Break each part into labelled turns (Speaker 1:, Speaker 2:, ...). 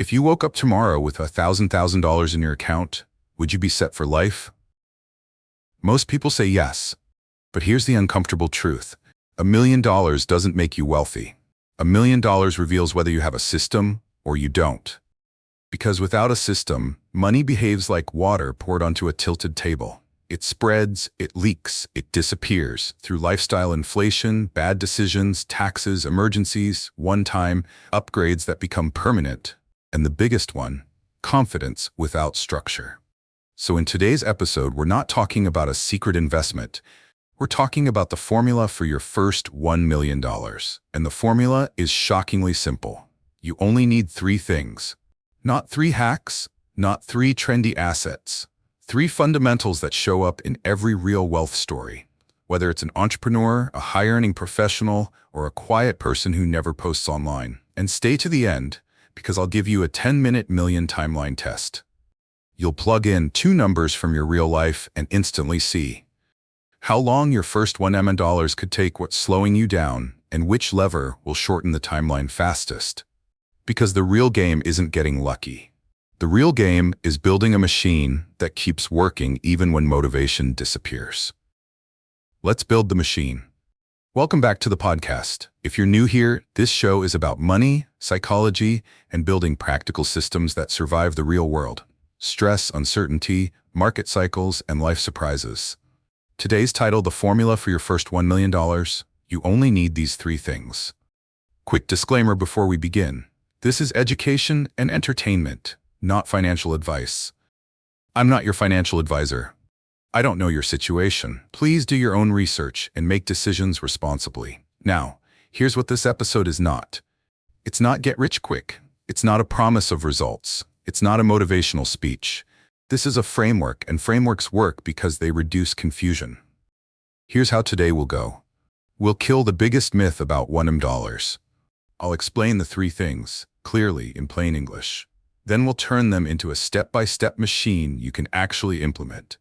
Speaker 1: If you woke up tomorrow with $1,000 in your account, would you be set for life? Most people say yes. But here's the uncomfortable truth. $1,000,000 doesn't make you wealthy. $1,000,000 reveals whether you have a system or you don't. Because without a system, money behaves like water poured onto a tilted table. It spreads, it leaks, it disappears through lifestyle inflation, bad decisions, taxes, emergencies, one-time upgrades that become permanent. And the biggest one, confidence without structure. So in today's episode, we're not talking about a secret investment. We're talking about the formula for your first $1 million. And the formula is shockingly simple. You only need three things. Not three hacks, not three trendy assets. Three fundamentals that show up in every real wealth story. Whether it's an entrepreneur, a high-earning professional, or a quiet person who never posts online. And stay to the end, because I'll give you a 10-minute million timeline test. You'll plug in two numbers from your real life and instantly see how long your first $1 million could take, what's slowing you down, and which lever will shorten the timeline fastest. Because the real game isn't getting lucky. The real game is building a machine that keeps working even when motivation disappears. Let's build the machine. Welcome back to the podcast. If you're new here, this show is about money, psychology, and building practical systems that survive the real world. Stress, uncertainty, market cycles, and life surprises. Today's title, The Formula for Your First $1 million. You only need these three things. Quick disclaimer before we begin. This is education and entertainment, not financial advice. I'm not your financial advisor. I don't know your situation. Please do your own research and make decisions responsibly. Now, here's what this episode is not. It's not get rich quick. It's not a promise of results. It's not a motivational speech. This is a framework, and frameworks work because they reduce confusion. Here's how today will go. We'll kill the biggest myth about $1 million. I'll explain the three things clearly in plain English. Then we'll turn them into a step-by-step machine you can actually implement.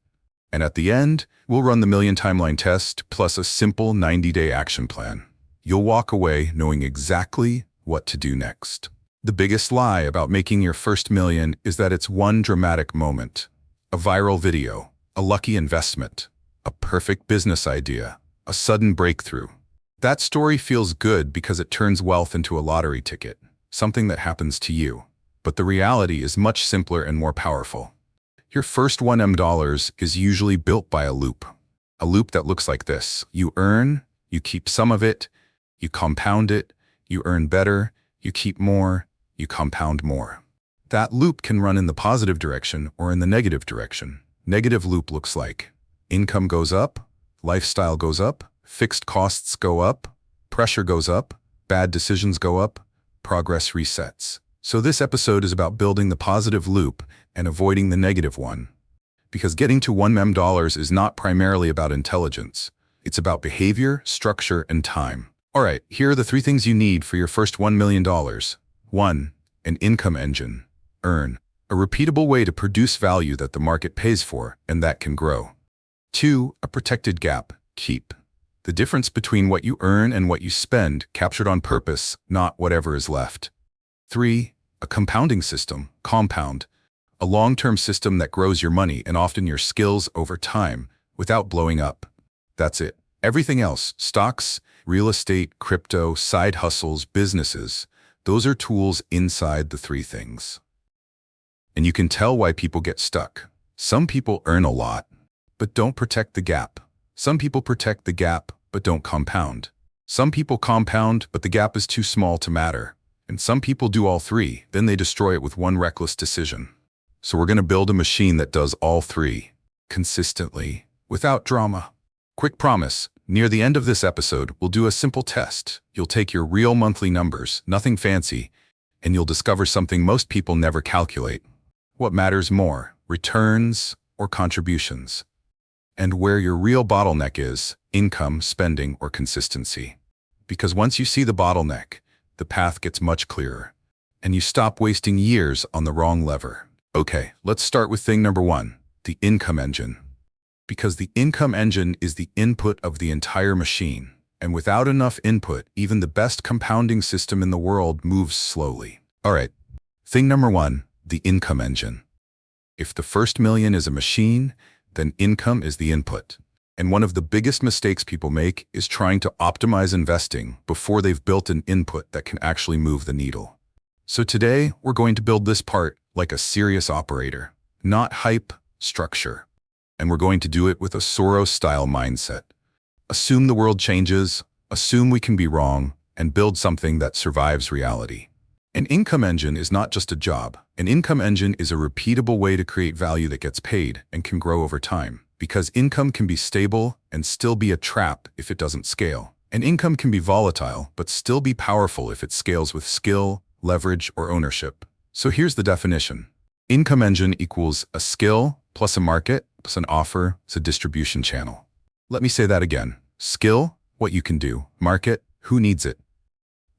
Speaker 1: And at the end, we'll run the million timeline test plus a simple 90-day action plan. You'll walk away knowing exactly what to do next. The biggest lie about making your first million is that it's one dramatic moment. A viral video, a lucky investment, a perfect business idea, a sudden breakthrough. That story feels good because it turns wealth into a lottery ticket, something that happens to you. But the reality is much simpler and more powerful. Your first $1 million is usually built by a loop that looks like this. You earn, you keep some of it, you compound it, you earn better, you keep more, you compound more. That loop can run in the positive direction or in the negative direction. Negative loop looks like income goes up, lifestyle goes up, fixed costs go up, pressure goes up, bad decisions go up, progress resets. So this episode is about building the positive loop and avoiding the negative one. Because getting to $1 million is not primarily about intelligence. It's about behavior, structure, and time. All right, here are the three things you need for your first $1 million. 1. An income engine. Earn. A repeatable way to produce value that the market pays for and that can grow. 2. A protected gap. Keep. The difference between what you earn and what you spend, captured on purpose, not whatever is left. 3. A compounding system. Compound. A long-term system that grows your money and often your skills over time without blowing up. That's it. Everything else, stocks, real estate, crypto, side hustles, businesses, those are tools inside the three things. And you can tell why people get stuck. Some people earn a lot, but don't protect the gap. Some people protect the gap, but don't compound. Some people compound, but the gap is too small to matter. And some people do all three, then they destroy it with one reckless decision. So we're going to build a machine that does all three, consistently, without drama. Quick promise, near the end of this episode, we'll do a simple test. You'll take your real monthly numbers, nothing fancy, and you'll discover something most people never calculate. What matters more, returns or contributions? And where your real bottleneck is, income, spending, or consistency. Because once you see the bottleneck, the path gets much clearer, and you stop wasting years on the wrong lever. Okay, let's start with thing number 1, the income engine. Because the income engine is the input of the entire machine, and without enough input, even the best compounding system in the world moves slowly. All right, Thing number one, the income engine. If the first million is a machine, then income is the input. And one of the biggest mistakes people make is trying to optimize investing before they've built an input that can actually move the needle. So today, we're going to build this part like a serious operator, not hype, structure. And we're going to do it with a Soros-style mindset. Assume the world changes, assume we can be wrong, and build something that survives reality. An income engine is not just a job. An income engine is a repeatable way to create value that gets paid and can grow over time. Because income can be stable and still be a trap if it doesn't scale. And income can be volatile, but still be powerful if it scales with skill, leverage, or ownership. So here's the definition. Income engine equals a skill plus a market plus an offer plus a distribution channel. Let me say that again. Skill, what you can do. Market, who needs it.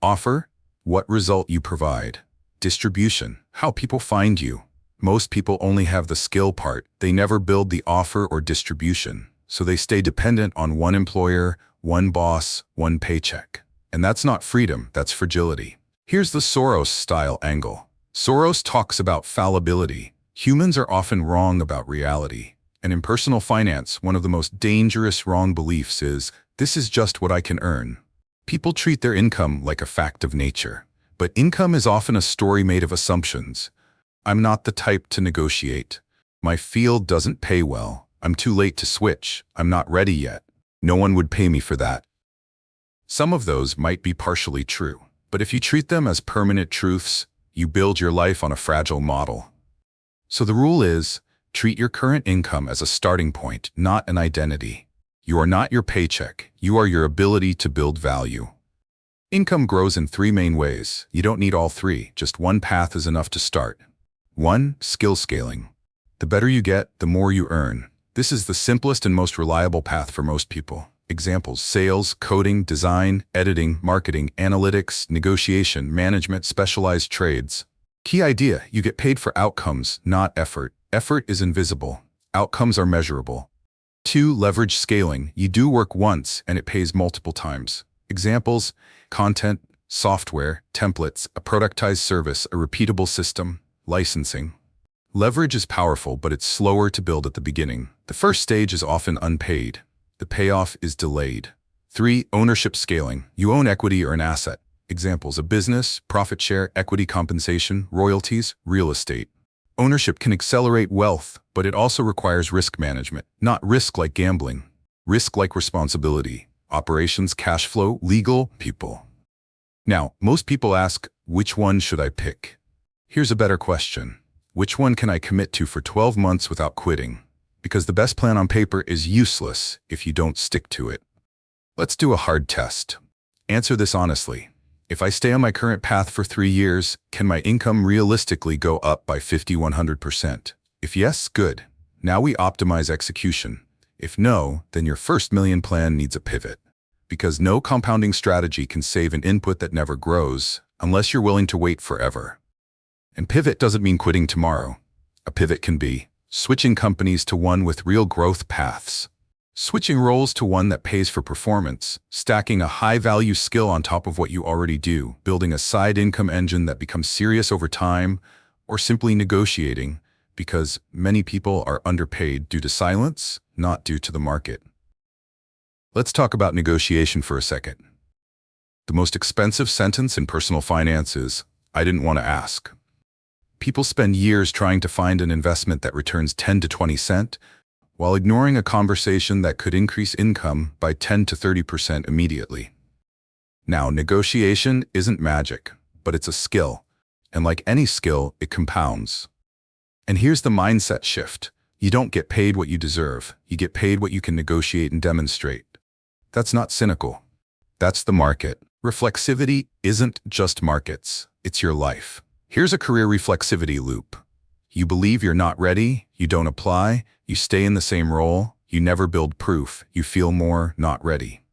Speaker 1: Offer, what result you provide. Distribution, how people find you. Most people only have the skill part. They never build the offer or distribution. So they stay dependent on one employer, one boss, one paycheck. And that's not freedom, that's fragility. Here's the Soros-style angle. Soros talks about fallibility. Humans are often wrong about reality. And in personal finance, one of the most dangerous wrong beliefs is, this is just what I can earn. People treat their income like a fact of nature. But income is often a story made of assumptions. I'm not the type to negotiate. My field doesn't pay well. I'm too late to switch. I'm not ready yet. No one would pay me for that. Some of those might be partially true. But if you treat them as permanent truths, you build your life on a fragile model. So the rule is, treat your current income as a starting point, not an identity. You are not your paycheck. You are your ability to build value. Income grows in three main ways. You don't need all three. Just one path is enough to start. 1. Skill scaling. The better you get, the more you earn. This is the simplest and most reliable path for most people. Examples: sales, coding, design, editing, marketing, analytics, negotiation, management, specialized trades. Key idea: you get paid for outcomes, not effort. Effort is invisible. Outcomes are measurable. 2. Leverage scaling. You do work once and it pays multiple times. Examples: content, software, templates, a productized service, a repeatable system, licensing. Leverage is powerful, but it's slower to build at the beginning. The first stage is often unpaid. The payoff is delayed. 3. Ownership scaling. You own equity or an asset. Examples: a business, profit share, equity compensation, royalties, real estate. Ownership can accelerate wealth, but it also requires risk management. Not risk like gambling. Risk like responsibility. Operations, cash flow, legal, people. Now, most people ask, which one should I pick? Here's a better question. Which one can I commit to for 12 months without quitting? Because the best plan on paper is useless if you don't stick to it. Let's do a hard test. Answer this honestly. If I stay on my current path for 3 years, can my income realistically go up by 50–100%? If yes, good. Now we optimize execution. If no, then your first million plan needs a pivot. Because no compounding strategy can save an input that never grows unless you're willing to wait forever. And pivot doesn't mean quitting tomorrow. A pivot can be switching companies to one with real growth paths, switching roles to one that pays for performance, stacking a high-value skill on top of what you already do, building a side income engine that becomes serious over time, or simply negotiating, because many people are underpaid due to silence, not due to the market. Let's talk about negotiation for a second. The most expensive sentence in personal finance is, "I didn't want to ask." People spend years trying to find an investment that returns 10 to 20 cents, while ignoring a conversation that could increase income by 10 to 30% immediately. Now, negotiation isn't magic, but it's a skill. And like any skill, it compounds. And here's the mindset shift. You don't get paid what you deserve. You get paid what you can negotiate and demonstrate. That's not cynical. That's the market. Reflexivity isn't just markets. It's your life. Here's a career reflexivity loop. You believe you're not ready, you don't apply, you stay in the same role, you never build proof, you feel more not ready.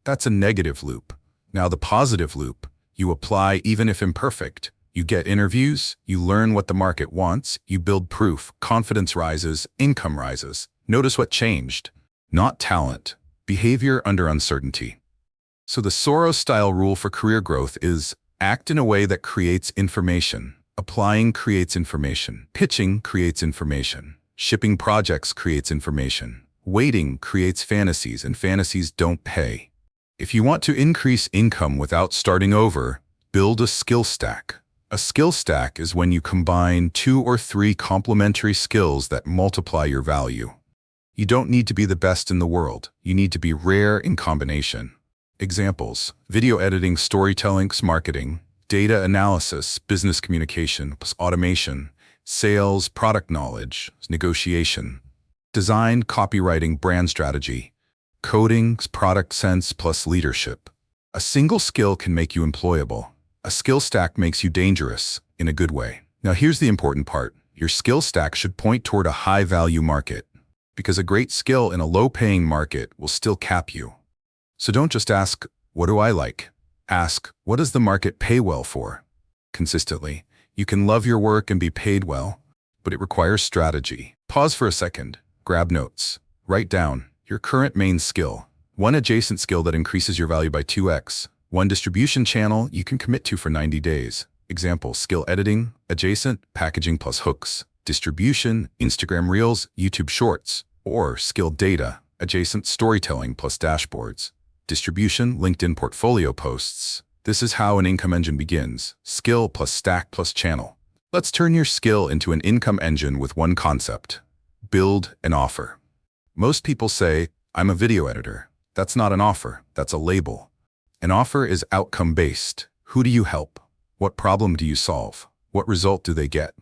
Speaker 1: That's a negative loop. Now the positive loop. You apply even if imperfect. You get interviews, you learn what the market wants, you build proof, confidence rises, income rises. Notice what changed. Not talent. Behavior under uncertainty. So the Soros-style rule for career growth is act in a way that creates information, Applying creates information. Pitching creates information. Shipping projects creates information. Waiting creates fantasies, and fantasies don't pay. If you want to increase income without starting over, build a skill stack. A skill stack is when you combine 2 or 3 complementary skills that multiply your value. You don't need to be the best in the world. You need to be rare in combination. Examples: video editing, storytelling, marketing, data analysis, business communication, plus automation, sales, product knowledge, negotiation, design, copywriting, brand strategy, coding, product sense, plus leadership. A single skill can make you employable. A skill stack makes you dangerous, in a good way. Now here's the important part. Your skill stack should point toward a high-value market, because a great skill in a low-paying market will still cap you. So don't just ask, what do I like? Ask, what does the market pay well for? Consistently. You can love your work and be paid well, but it requires strategy. Pause for a second. Grab notes. Write down your current main skill, one adjacent skill that increases your value by 2x, one distribution channel you can commit to for 90 days. Example: skill editing, adjacent, packaging plus hooks. Distribution, Instagram Reels, YouTube Shorts. Or skill data, adjacent, storytelling plus dashboards. Distribution, LinkedIn portfolio posts. This is how an income engine begins: skill plus stack plus channel. Let's turn your skill into an income engine with one concept: build an offer. Most people say, I'm a video editor. That's not an offer, that's a label. An offer is outcome-based. Who do you help? What problem do you solve? What result do they get?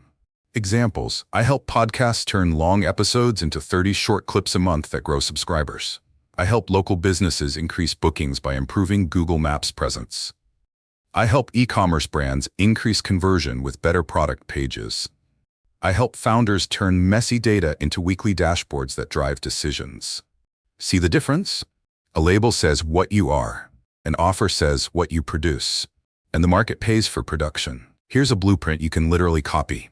Speaker 1: Examples: I help podcasts turn long episodes into 30 short clips a month that grow subscribers. I help local businesses increase bookings by improving Google Maps presence. I help e-commerce brands increase conversion with better product pages. I help founders turn messy data into weekly dashboards that drive decisions. See the difference? A label says what you are. An offer says what you produce. And the market pays for production. Here's a blueprint you can literally copy.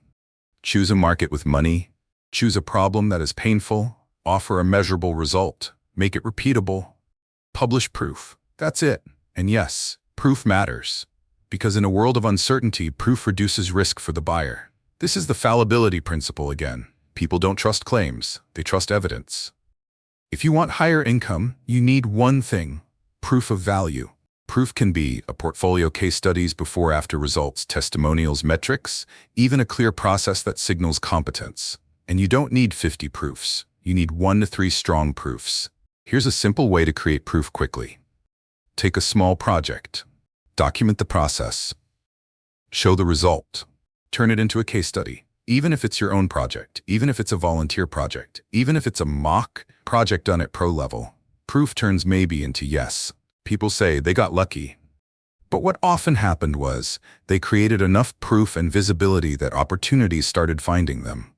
Speaker 1: Choose a market with money. Choose a problem that is painful. Offer a measurable result. Make it repeatable. Publish proof. That's it. And yes, proof matters. Because in a world of uncertainty, proof reduces risk for the buyer. This is the fallibility principle again. People don't trust claims. They trust evidence. If you want higher income, you need one thing: proof of value. Proof can be a portfolio, case studies, before-after results, testimonials, metrics, even a clear process that signals competence. And you don't need 50 proofs. You need 1 to 3 strong proofs. Here's a simple way to create proof quickly. Take a small project. Document the process. Show the result. Turn it into a case study. Even if it's your own project, even if it's a volunteer project, even if it's a mock project done at pro level, proof turns maybe into yes. People say they got lucky. But what often happened was they created enough proof and visibility that opportunities started finding them.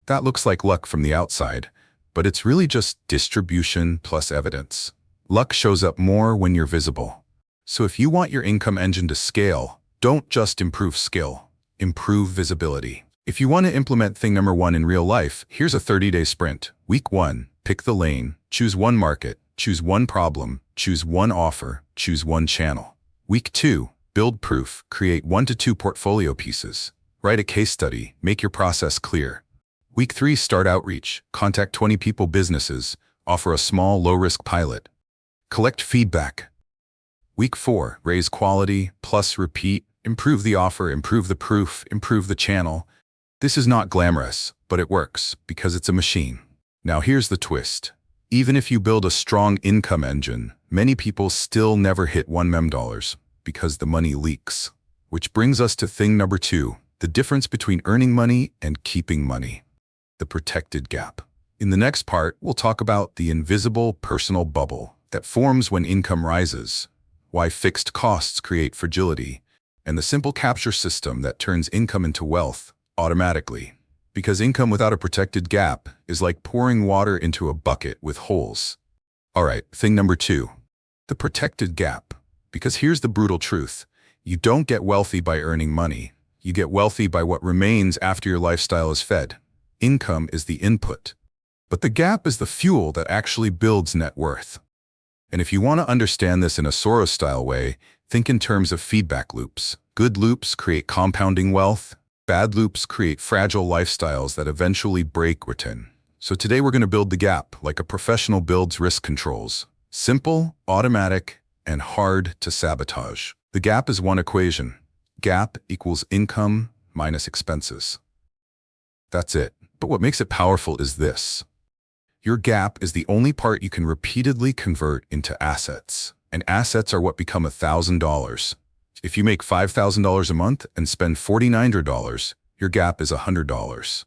Speaker 1: That looks like luck from the outside, but it's really just distribution plus evidence. Luck shows up more when you're visible. So if you want your income engine to scale, don't just improve skill, improve visibility. If you want to implement thing number 1 in real life, here's a 30-day sprint. Week 1, pick the lane, choose one market, choose one problem, choose one offer, choose one channel. Week 2, build proof, create 1 to 2 portfolio pieces. Write a case study, make your process clear. Week 3, start outreach, contact 20 people, businesses, offer a small, low-risk pilot. Collect feedback. Week 4, raise quality, plus repeat, improve the offer, improve the proof, improve the channel. This is not glamorous, but it works because it's a machine. Now here's the twist. Even if you build a strong income engine, many people still never hit $1 million because the money leaks. Which brings us to thing number 2, the difference between earning money and keeping money. The protected gap. In the next part, we'll talk about the invisible personal bubble that forms when income rises, why fixed costs create fragility, and the simple capture system that turns income into wealth automatically. Because income without a protected gap is like pouring water into a bucket with holes. Alright, thing number 2, the protected gap. Because here's the brutal truth. You don't get wealthy by earning money. You get wealthy by what remains after your lifestyle is fed. Income is the input, but the gap is the fuel that actually builds net worth. And if you want to understand this in a Soros-style way, think in terms of feedback loops. Good loops create compounding wealth. Bad loops create fragile lifestyles that eventually break routine. So today we're going to build the gap like a professional builds risk controls. Simple, automatic, and hard to sabotage. The gap is one equation. Gap equals income minus expenses. That's it. But what makes it powerful is this. Your gap is the only part you can repeatedly convert into assets. And assets are what become $1,000. If you make $5,000 a month and spend $4,900, your gap is $100.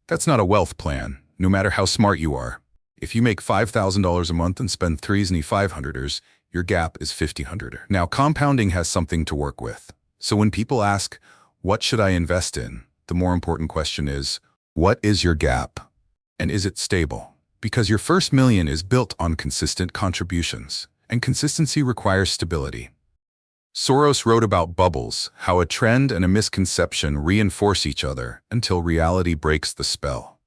Speaker 1: That's not a wealth plan, no matter how smart you are. If you make $5,000 a month and spend $3,500, your gap is $1,500. Now, compounding has something to work with. So when people ask, what should I invest in? The more important question is, what is your gap? And is it stable? Because your first million is built on consistent contributions, and consistency requires stability. Soros wrote about bubbles, how a trend and a misconception reinforce each other until reality breaks the spell.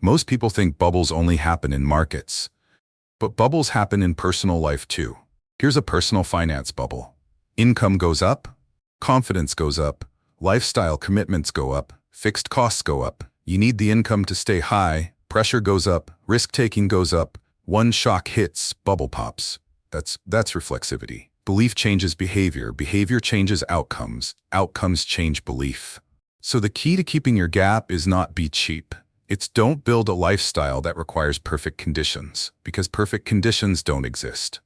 Speaker 1: Most people think bubbles only happen in markets, but bubbles happen in personal life too. Here's a personal finance bubble. Income goes up, confidence goes up, lifestyle commitments go up, fixed costs go up. You need the income to stay high, pressure goes up, risk-taking goes up, one shock hits, bubble pops. That's reflexivity. Belief changes behavior, behavior changes outcomes, outcomes change belief. So the key to keeping your gap is not be cheap. It's don't build a lifestyle that requires perfect conditions, because perfect conditions don't exist.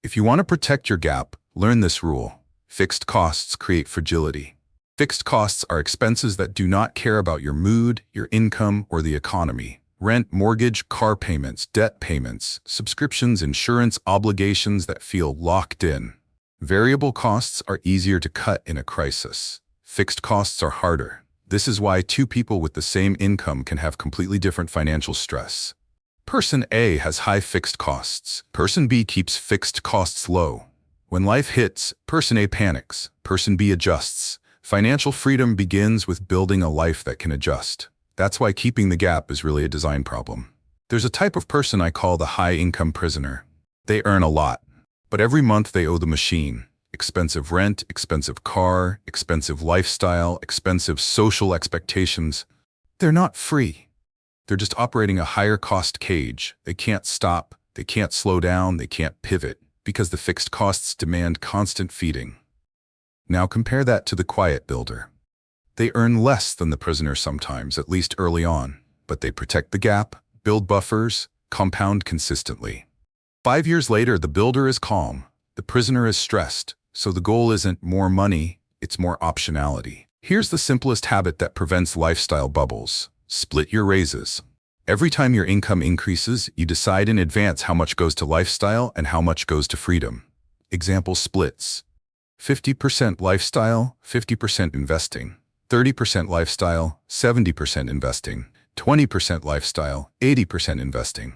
Speaker 1: If you want to protect your gap, learn this rule. Fixed costs create fragility. Fixed costs are expenses that do not care about your mood, your income, or the economy. Rent, mortgage, car payments, debt payments, subscriptions, insurance, obligations that feel locked in. Variable costs are easier to cut in a crisis. Fixed costs are harder. This is why two people with the same income can have completely different financial stress. Person A has high fixed costs. Person B keeps fixed costs low. When life hits, Person A panics. Person B adjusts. Financial freedom begins with building a life that can adjust. That's why keeping the gap is really a design problem. There's a type of person I call the high-income prisoner. They earn a lot, but every month they owe the machine. Expensive rent, expensive car, expensive lifestyle, expensive social expectations. They're not free. They're just operating a higher-cost cage. They can't stop, they can't slow down, they can't pivot, because the fixed costs demand constant feeding. Now compare that to the quiet builder. They earn less than the prisoner sometimes, at least early on, but they protect the gap, build buffers, compound consistently. 5 years later, the builder is calm, the prisoner is stressed, so the goal isn't more money, it's more optionality. Here's the simplest habit that prevents lifestyle bubbles. Split your raises. Every time your income increases, you decide in advance how much goes to lifestyle and how much goes to freedom. Example splits. 50% lifestyle, 50% investing. 30% lifestyle, 70% investing, 20% lifestyle, 80% investing.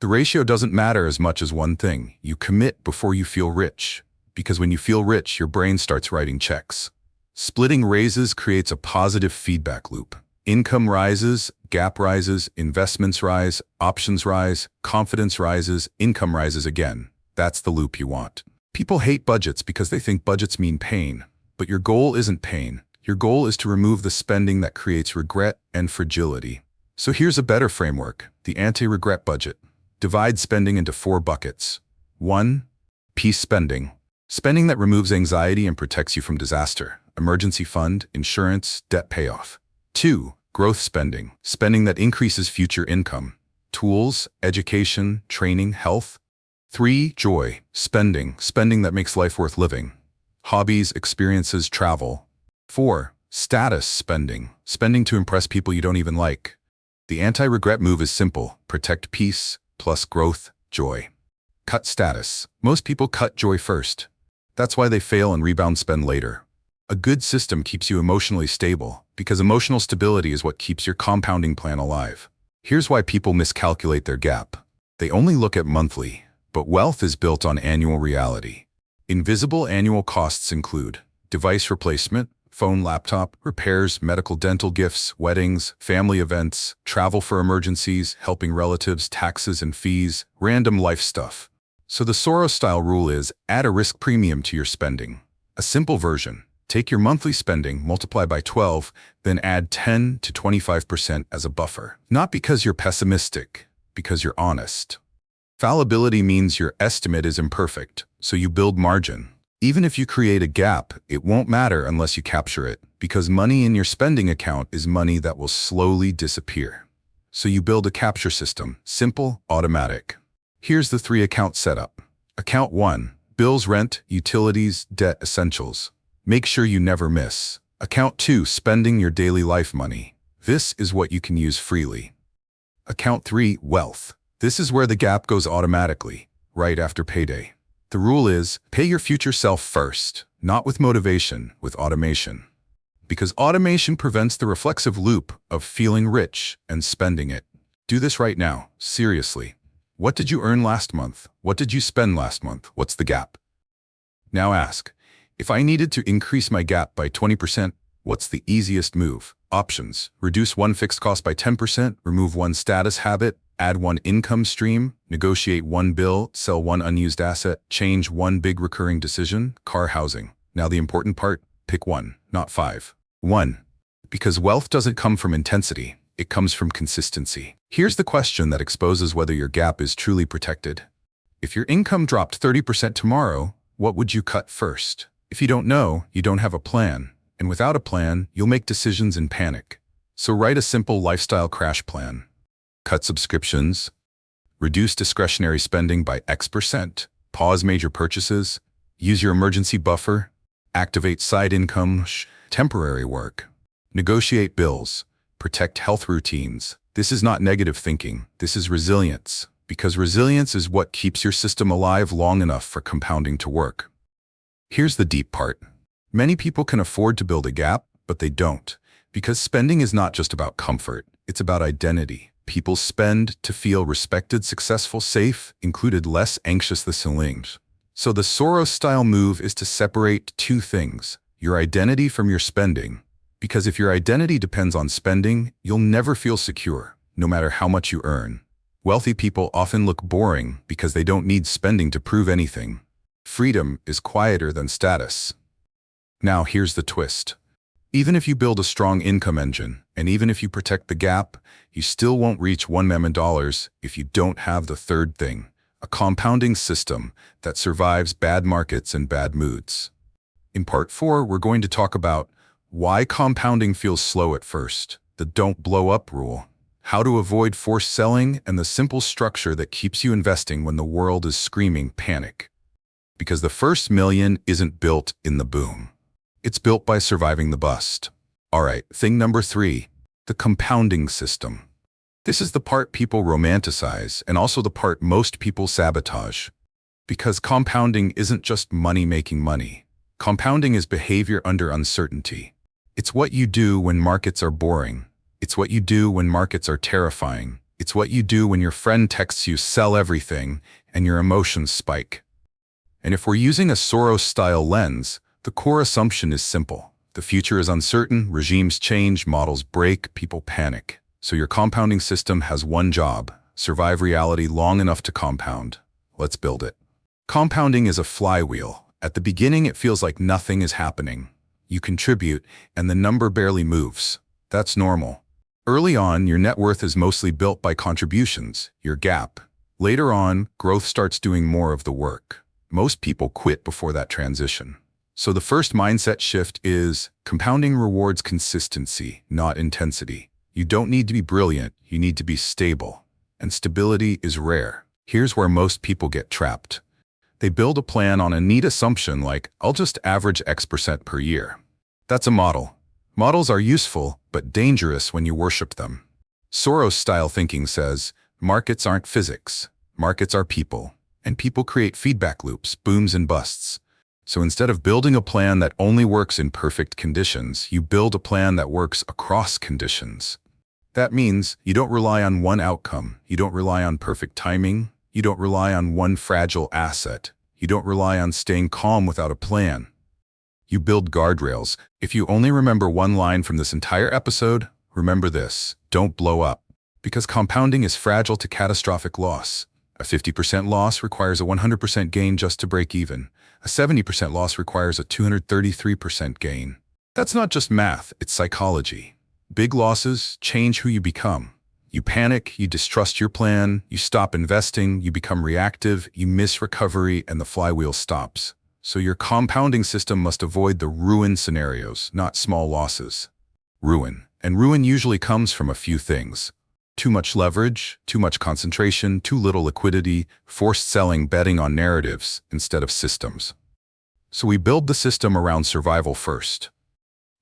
Speaker 1: The ratio doesn't matter as much as one thing. You commit before you feel rich, because when you feel rich, your brain starts writing checks. Splitting raises creates a positive feedback loop. Income rises, gap rises, investments rise, options rise, confidence rises, income rises again. That's the loop you want. People hate budgets because they think budgets mean pain, but your goal isn't pain. Your goal is to remove the spending that creates regret and fragility. So here's a better framework, the anti-regret budget. Divide spending into 4 buckets. 1. Peace spending. Spending that removes anxiety and protects you from disaster. Emergency fund, insurance, debt payoff. 2. Growth spending. Spending that increases future income. Tools, education, training, health. 3. Joy spending. Spending that makes life worth living. Hobbies, experiences, travel. 4. Status spending. Spending to impress people you don't even like. The anti-regret move is simple. Protect peace plus growth, joy. Cut status. Most people cut joy first. That's why they fail and rebound spend later. A good system keeps you emotionally stable, because emotional stability is what keeps your compounding plan alive. Here's why people miscalculate their gap. They only look at monthly, but wealth is built on annual reality. Invisible annual costs include device replacement, phone, laptop, repairs, medical, dental, gifts, weddings, family events, travel for emergencies, helping relatives, taxes and fees, random life stuff. So the Soros-style rule is add a risk premium to your spending. A simple version. Take your monthly spending, multiply by 12, then add 10 to 25% as a buffer. Not because you're pessimistic, because you're honest. Fallibility means your estimate is imperfect, so you build margin. Even if you create a gap, it won't matter unless you capture it, because money in your spending account is money that will slowly disappear. So you build a capture system, simple, automatic. Here's the 3-account setup. Account 1, bills, rent, utilities, debt, essentials. Make sure you never miss. Account 2, spending your daily life money. This is what you can use freely. Account 3, wealth. This is where the gap goes automatically, right after payday. The rule is, pay your future self first, not with motivation, with automation. Because automation prevents the reflexive loop of feeling rich and spending it. Do this right now, seriously. What did you earn last month? What did you spend last month? What's the gap? Now ask, if I needed to increase my gap by 20%, what's the easiest move? Options: reduce one fixed cost by 10%, remove one status habit, add one income stream, negotiate one bill, sell one unused asset, change one big recurring decision, car, housing. Now the important part, pick one, not 5. 1. Because wealth doesn't come from intensity, it comes from consistency. Here's the question that exposes whether your gap is truly protected. If your income dropped 30% tomorrow, what would you cut first? If you don't know, you don't have a plan. And without a plan, you'll make decisions in panic. So write a simple lifestyle crash plan. Cut subscriptions, reduce discretionary spending by X%, pause major purchases, use your emergency buffer, activate side income, temporary work, negotiate bills, protect health routines. This is not negative thinking, this is resilience, because resilience is what keeps your system alive long enough for compounding to work. Here's the deep part. Many people can afford to build a gap, but they don't, because spending is not just about comfort, it's about identity. People spend to feel respected, successful, safe, included, less anxious, the ceilings. So the Soros-style move is to separate two things, your identity from your spending. Because if your identity depends on spending, you'll never feel secure, no matter how much you earn. Wealthy people often look boring because they don't need spending to prove anything. Freedom is quieter than status. Now here's the twist. Even if you build a strong income engine, and even if you protect the gap, you still won't reach $1 million if you don't have the third thing, a compounding system that survives bad markets and bad moods. In part 4, we're going to talk about why compounding feels slow at first, the don't blow up rule, how to avoid forced selling, and the simple structure that keeps you investing when the world is screaming panic. Because the first million isn't built in the boom. It's built by surviving the bust. All right, thing number 3, the compounding system. This is the part people romanticize and also the part most people sabotage. Because compounding isn't just money making money. Compounding is behavior under uncertainty. It's what you do when markets are boring. It's what you do when markets are terrifying. It's what you do when your friend texts you, sell everything, and your emotions spike. And if we're using a Soros-style lens, the core assumption is simple. The future is uncertain, regimes change, models break, people panic. So your compounding system has one job: survive reality long enough to compound. Let's build it. Compounding is a flywheel. At the beginning, it feels like nothing is happening. You contribute, and the number barely moves. That's normal. Early on, your net worth is mostly built by contributions, your gap. Later on, growth starts doing more of the work. Most people quit before that transition. So the first mindset shift is compounding rewards consistency, not intensity. You don't need to be brilliant, you need to be stable. And stability is rare. Here's where most people get trapped. They build a plan on a neat assumption like, I'll just average X% per year. That's a model. Models are useful, but dangerous when you worship them. Soros-style thinking says, markets aren't physics, markets are people. And people create feedback loops, booms and busts. So instead of building a plan that only works in perfect conditions, you build a plan that works across conditions. That means you don't rely on one outcome, you don't rely on perfect timing, you don't rely on one fragile asset, you don't rely on staying calm without a plan. You build guardrails. If you only remember one line from this entire episode, remember this: don't blow up. Because compounding is fragile to catastrophic loss. A 50% loss requires a 100% gain just to break even. A 70% loss requires a 233% gain. That's not just math, it's psychology. Big losses change who you become. You panic, you distrust your plan, you stop investing, you become reactive, you miss recovery, and the flywheel stops. So your compounding system must avoid the ruin scenarios, not small losses. Ruin. And ruin usually comes from a few things. Too much leverage, too much concentration, too little liquidity, forced selling, betting on narratives instead of systems. So we build the system around survival first.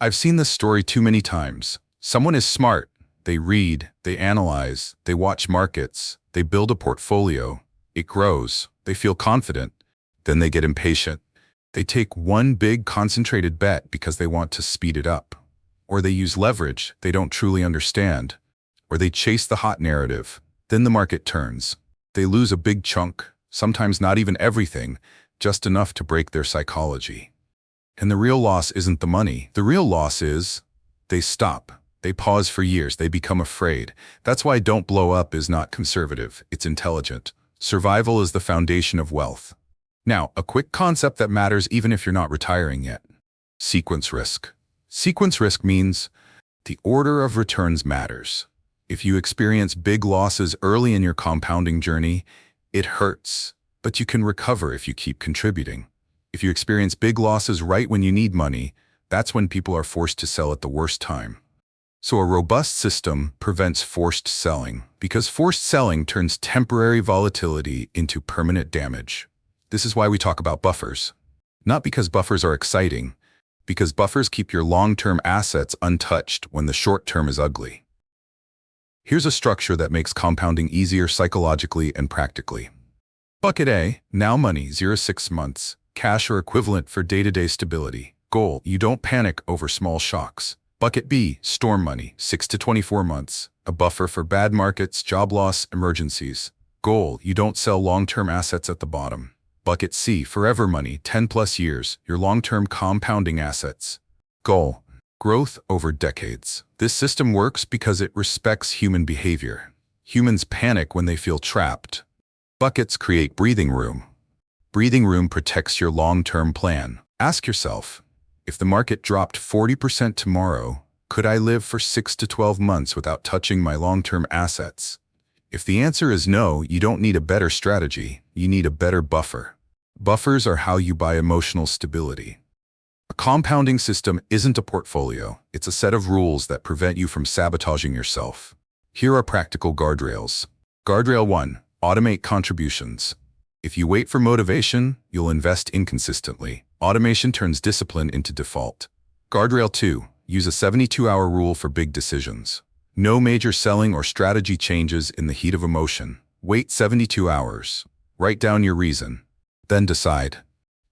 Speaker 1: I've seen this story too many times. Someone is smart. They read, they analyze, they watch markets, they build a portfolio. It grows. They feel confident. Then they get impatient. They take one big concentrated bet because they want to speed it up. Or they use leverage they don't truly understand. Or they chase the hot narrative. Then the market turns. They lose a big chunk, sometimes not even everything, just enough to break their psychology. And the real loss isn't the money. The real loss is they stop. They pause for years. They become afraid. That's why don't blow up is not conservative. It's intelligent. Survival is the foundation of wealth. Now, a quick concept that matters even if you're not retiring yet. Sequence risk. Sequence risk means the order of returns matters. If you experience big losses early in your compounding journey, it hurts, but you can recover if you keep contributing. If you experience big losses right when you need money, that's when people are forced to sell at the worst time. So a robust system prevents forced selling, because forced selling turns temporary volatility into permanent damage. This is why we talk about buffers. Not because buffers are exciting, because buffers keep your long-term assets untouched when the short-term is ugly. Here's a structure that makes compounding easier psychologically and practically. Bucket A, now money, 0-6 months, cash or equivalent for day-to-day stability. Goal, you don't panic over small shocks. Bucket B, storm money, 6 to 24 months, a buffer for bad markets, job loss, emergencies. Goal, you don't sell long-term assets at the bottom. Bucket C, forever money, 10+ years, your long-term compounding assets. Goal, growth over decades. This system works because it respects human behavior. Humans panic when they feel trapped. Buckets create breathing room. Breathing room protects your long-term plan. Ask yourself, if the market dropped 40% tomorrow, could I live for 6 to 12 months without touching my long-term assets? If the answer is no, you don't need a better strategy, you need a better buffer. Buffers are how you buy emotional stability. A compounding system isn't a portfolio, it's a set of rules that prevent you from sabotaging yourself. Here are practical guardrails. Guardrail 1. Automate contributions. If you wait for motivation, you'll invest inconsistently. Automation turns discipline into default. Guardrail 2. Use a 72-hour rule for big decisions. No major selling or strategy changes in the heat of emotion. Wait 72 hours. Write down your reason. Then decide.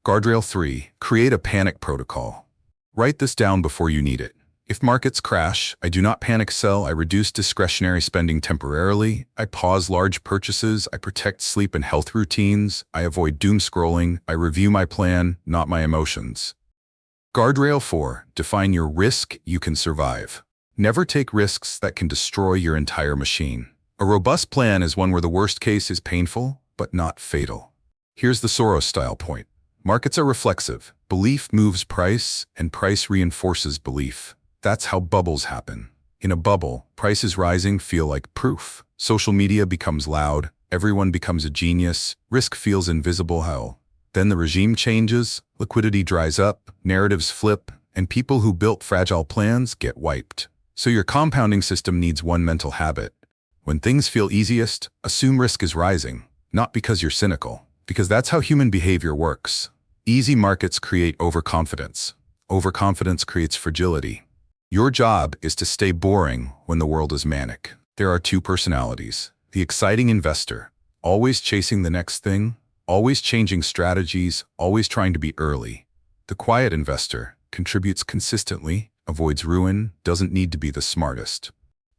Speaker 1: Guardrail 3. Create a panic protocol. Write this down before you need it. If markets crash, I do not panic sell. I reduce discretionary spending temporarily. I pause large purchases. I protect sleep and health routines. I avoid doom scrolling. I review my plan, not my emotions. Guardrail 4. Define your risk you can survive. Never take risks that can destroy your entire machine. A robust plan is one where the worst case is painful, but not fatal. Here's the Soros-style point. Markets are reflexive. Belief moves price, and price reinforces belief. That's how bubbles happen. In a bubble, prices rising feel like proof. Social media becomes loud, everyone becomes a genius, risk feels invisible hell. Then the regime changes, liquidity dries up, narratives flip, and people who built fragile plans get wiped. So your compounding system needs one mental habit. When things feel easiest, assume risk is rising. Not because you're cynical, because that's how human behavior works. Easy markets create overconfidence. Overconfidence creates fragility. Your job is to stay boring when the world is manic. There are two personalities. The exciting investor, always chasing the next thing, always changing strategies, always trying to be early. The quiet investor contributes consistently, avoids ruin, doesn't need to be the smartest.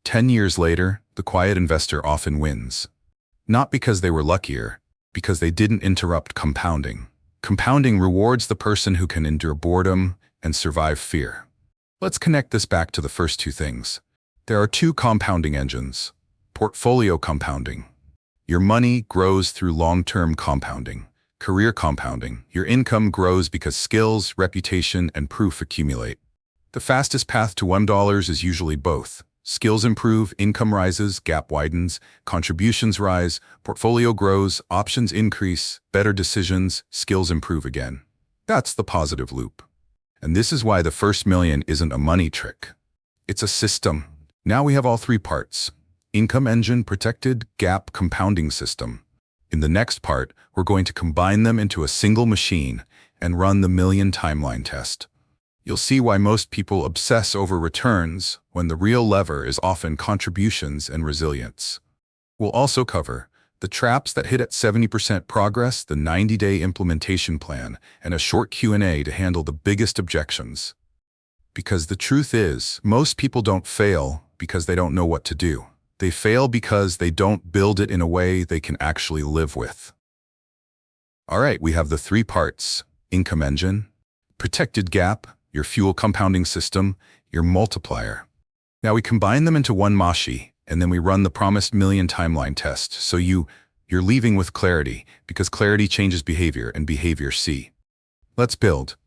Speaker 1: 10 years later, the quiet investor often wins. Not because they were luckier, because they didn't interrupt compounding. Compounding rewards the person who can endure boredom and survive fear. Let's connect this back to the first two things. There are two compounding engines. Portfolio compounding. Your money grows through long-term compounding. Career compounding. Your income grows because skills, reputation, and proof accumulate. The fastest path to $1 is usually both. Skills improve, income rises, gap widens, contributions rise, portfolio grows, options increase, better decisions, skills improve again. That's the positive loop. And this is why the first million isn't a money trick. It's a system. Now we have all three parts. Income engine, protected, gap, compounding system. In the next part, we're going to combine them into a single machine and run the million timeline test. You'll see why most people obsess over returns when the real lever is often contributions and resilience. We'll also cover the traps that hit at 70% progress, the 90-day implementation plan, and a short Q&A to handle the biggest objections. Because the truth is, most people don't fail because they don't know what to do. They fail because they don't build it in a way they can actually live with. All right, we have the three parts: income engine, protected gap, your fuel compounding system, your multiplier. Now we combine them into one mashi, and then we run the promised million timeline test. So you're leaving with clarity, because clarity changes behavior, and behavior C. Let's build.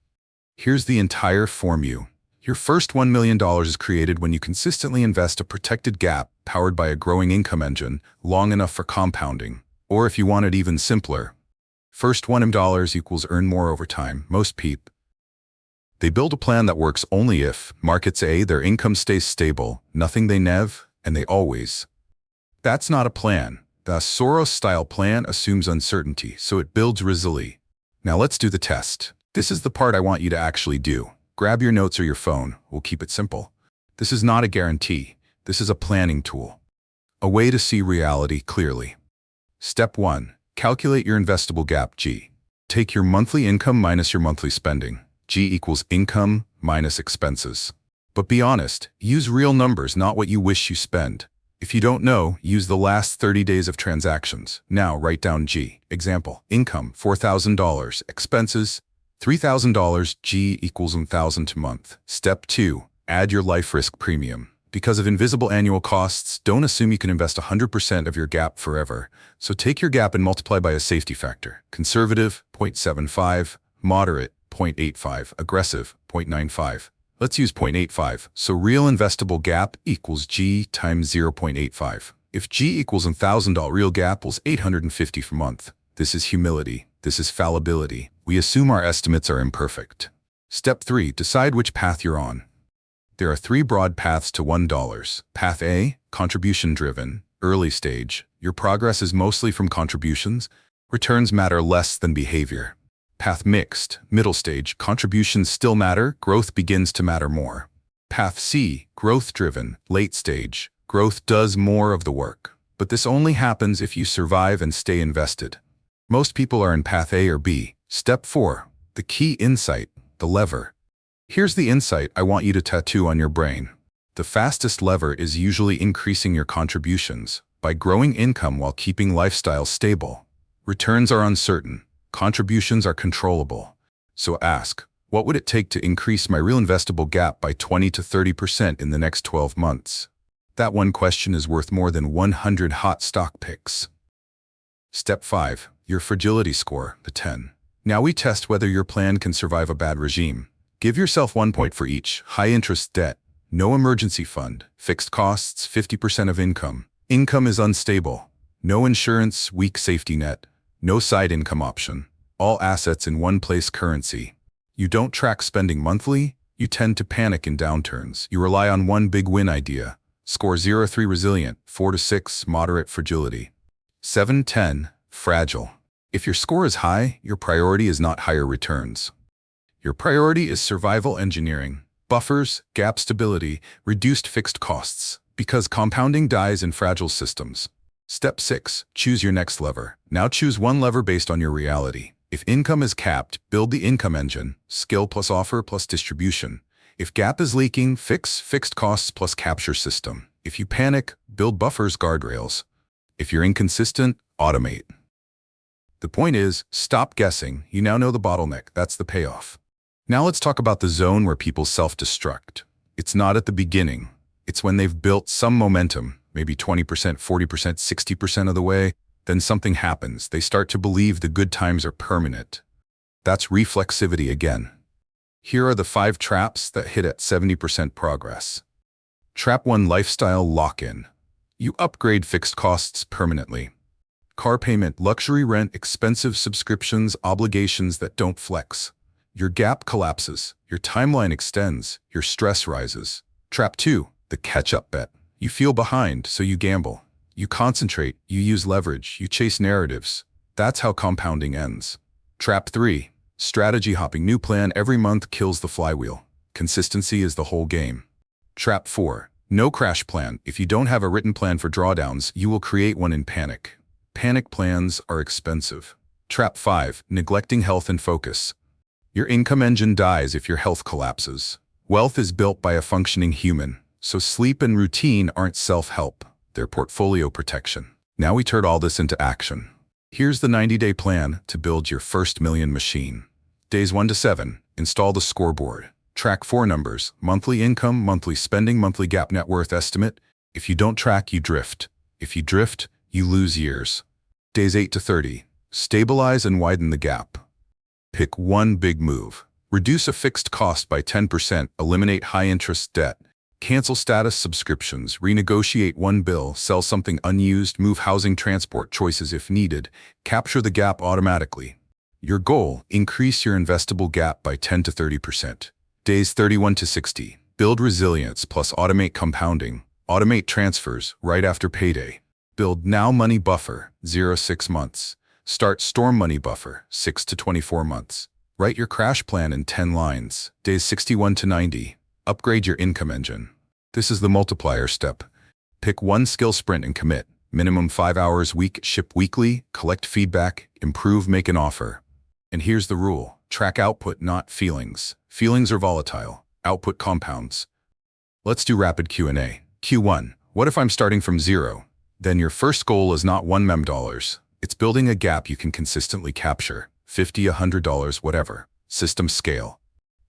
Speaker 1: Here's the entire formula. Your first $1 million is created when you consistently invest a protected gap powered by a growing income engine long enough for compounding. Or if you want it even simpler, first $1 million equals earn more over time. Most people, they build a plan that works only if markets A, their income stays stable, nothing they nev, and they always. That's not a plan. The Soros-style plan assumes uncertainty, so it builds resilience. Now let's do the test. This is the part I want you to actually do. Grab your notes or your phone. We'll keep it simple. This is not a guarantee. This is a planning tool. A way to see reality clearly. Step 1. Calculate your investable gap G. Take your monthly income minus your monthly spending. G equals income minus expenses. But be honest, use real numbers, not what you wish you spend. If you don't know, use the last 30 days of transactions. Now write down G. Example, income $4,000, expenses $3,000, G equals 1,000 to month. Step 2. Add your life risk premium. Because of invisible annual costs, don't assume you can invest 100% of your gap forever. So take your gap and multiply by a safety factor. Conservative, 0.75, moderate, 0.85, aggressive, 0.95. Let's use 0.85. So real investable gap equals G times 0.85. If G equals 1,000, real gap equals 850 per month. This is humility. This is fallibility. We assume our estimates are imperfect. Step 3. Decide which path you're on. There are three broad paths to $1. Path A, contribution-driven, early stage. Your progress is mostly from contributions. Returns matter less than behavior. Path mixed, middle stage, contributions still matter, growth begins to matter more. Path C, growth-driven, late stage, growth does more of the work. But this only happens if you survive and stay invested. Most people are in path A or B. Step 4, the key insight, the lever. Here's the insight I want you to tattoo on your brain. The fastest lever is usually increasing your contributions by growing income while keeping lifestyle stable. Returns are uncertain. Contributions are controllable. So ask, what would it take to increase my real investable gap by 20 to 30% in the next 12 months? That one question is worth more than 100 hot stock picks. Step 5, your fragility score, the 10. Now we test whether your plan can survive a bad regime. Give yourself 1 point for each. High interest debt, no emergency fund, fixed costs, 50% of income. Income is unstable. No insurance, weak safety net. No side income option. All assets in one place currency. You don't track spending monthly. You tend to panic in downturns. You rely on one big win idea. Score 0-3 resilient, 4-6 moderate fragility. 7-10 fragile. If your score is high, your priority is not higher returns. Your priority is survival engineering, buffers, gap stability, reduced fixed costs, because compounding dies in fragile systems. Step 6. Choose your next lever. Now choose one lever based on your reality. If income is capped, build the income engine, skill plus offer plus distribution. If gap is leaking, fix fixed costs plus capture system. If you panic, build buffers, guardrails. If you're inconsistent, automate. The point is, stop guessing. You now know the bottleneck. That's the payoff. Now let's talk about the zone where people self-destruct. It's not at the beginning. It's when they've built some momentum, maybe 20%, 40%, 60% of the way. Then something happens. They start to believe the good times are permanent. That's reflexivity again. Here are the 5 traps that hit at 70% progress. Trap 1: lifestyle lock-in. You upgrade fixed costs permanently. Car payment, luxury rent, expensive subscriptions, obligations that don't flex. Your gap collapses, your timeline extends, your stress rises. Trap 2: the catch-up bet. You feel behind, so you gamble. You concentrate, you use leverage, you chase narratives. That's how compounding ends. Trap 3: strategy hopping. New plan every month kills the flywheel. Consistency is the whole game. Trap 4: no crash plan. If you don't have a written plan for drawdowns, you will create one in panic. Panic plans are expensive. Trap 5: neglecting health and focus. Your income engine dies if your health collapses. Wealth is built by a functioning human, so sleep and routine aren't self-help, they're portfolio protection. Now we turn all this into action. Here's the 90-day plan to build your first million machine. Days 1 to 7, install the scoreboard. Track 4 numbers: monthly income, monthly spending, monthly gap net worth estimate. If you don't track, you drift. If you drift, you lose years. Days 8 to 30, stabilize and widen the gap. Pick one big move. Reduce a fixed cost by 10%, eliminate high-interest debt, cancel status subscriptions, renegotiate one bill, sell something unused, move housing, transport choices if needed, capture the gap automatically. Your goal: increase your investable gap by 10 to 30%. Days 31 to 60, build resilience plus automate compounding, automate transfers right after payday. Build now money buffer, 0-6 months. Start storm money buffer, 6 to 24 months. Write your crash plan in 10 lines. Days 61 to 90, upgrade your income engine. This is the multiplier step. Pick one skill sprint and commit. Minimum 5 hours week, ship weekly, collect feedback, improve, make an offer. And here's the rule: track output, not feelings. Feelings are volatile. Output compounds. Let's do rapid Q&A. Q1: what if I'm starting from zero? Then your first goal is not $1 million. It's building a gap you can consistently capture. $50, $100, whatever. System scale.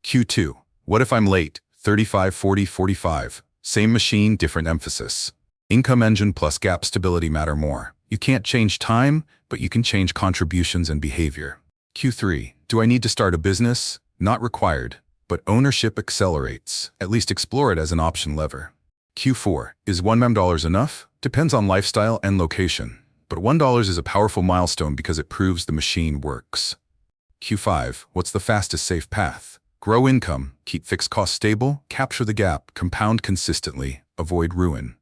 Speaker 1: Q2: what if I'm late? 35, 40, 45. Same machine, different emphasis. Income engine plus gap stability matter more. You can't change time, but you can change contributions and behavior. Q3: do I need to start a business? Not required, but ownership accelerates. At least explore it as an option lever. Q4: is $1 million enough? Depends on lifestyle and location. But $1 is a powerful milestone because it proves the machine works. Q5: what's the fastest safe path? Grow income, keep fixed costs stable, capture the gap, compound consistently, avoid ruin.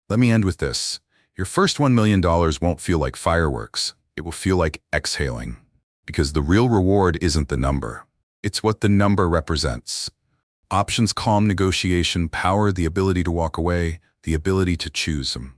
Speaker 1: Let me end with this. Your first $1 million won't feel like fireworks. It will feel like exhaling. Because the real reward isn't the number. It's what the number represents. Options, calm negotiation, power, the ability to walk away, the ability to choose them.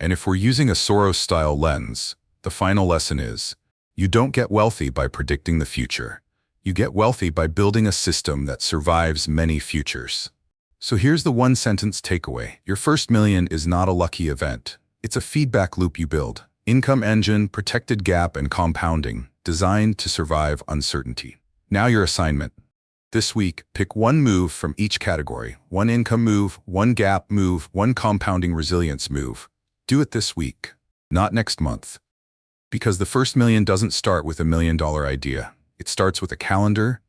Speaker 1: And if we're using a Soros-style lens, the final lesson is, you don't get wealthy by predicting the future. You get wealthy by building a system that survives many futures. So here's the one-sentence takeaway. Your first million is not a lucky event. It's a feedback loop you build. Income engine, protected gap, and compounding, designed to survive uncertainty. Now your assignment. This week, pick one move from each category. One income move, one gap move, one compounding resilience move. Do it this week, not next month. Because the first million doesn't start with $1 million idea. It starts with a calendar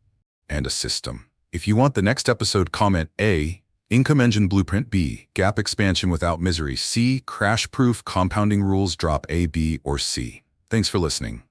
Speaker 1: and a system. If you want the next episode, comment A, Income Engine Blueprint; B, Gap Expansion Without Misery; C, Crash Proof Compounding Rules. Drop A, B, or C. Thanks for listening.